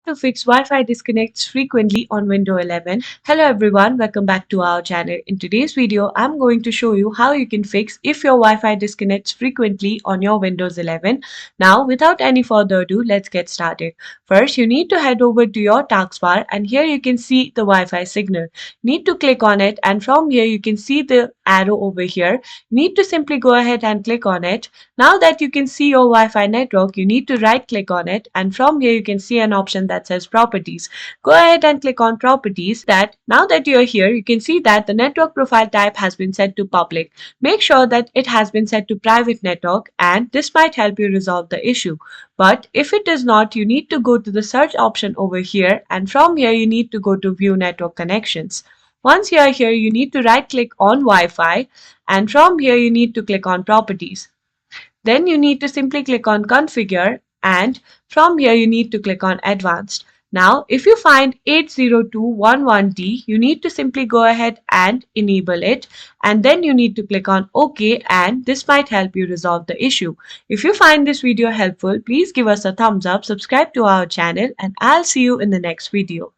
to fix Wi-Fi disconnects frequently on Windows 11. Hello everyone, welcome back to our channel. In today's video, I'm going to show you how you can fix if your Wi-Fi disconnects frequently on your Windows 11. Now, without any further ado, let's get started. First, you need to head over to your taskbar and here you can see the Wi-Fi signal. Need to click on it and from here you can see the arrow over here. Need to simply go ahead and click on it. Now that you can see your Wi-Fi network, you need to right click on it and from here you can see an option that says properties. Go ahead and click on properties. Now that you are here, you can see that the network profile type has been set to public. Make sure that it has been set to private network and this might help you resolve the issue. But if it is not, you need to go to the search option over here and from here you need to go to view network connections. Once you are here, you need to right click on Wi-Fi and from here you need to click on properties. Then you need to simply click on configure and from here you need to click on advanced. Now if you find 802.11d, you need to simply go ahead and enable it and then you need to click on OK and this might help you resolve the issue. If you find this video helpful, please give us a thumbs up, subscribe to our channel and I'll see you in the next video.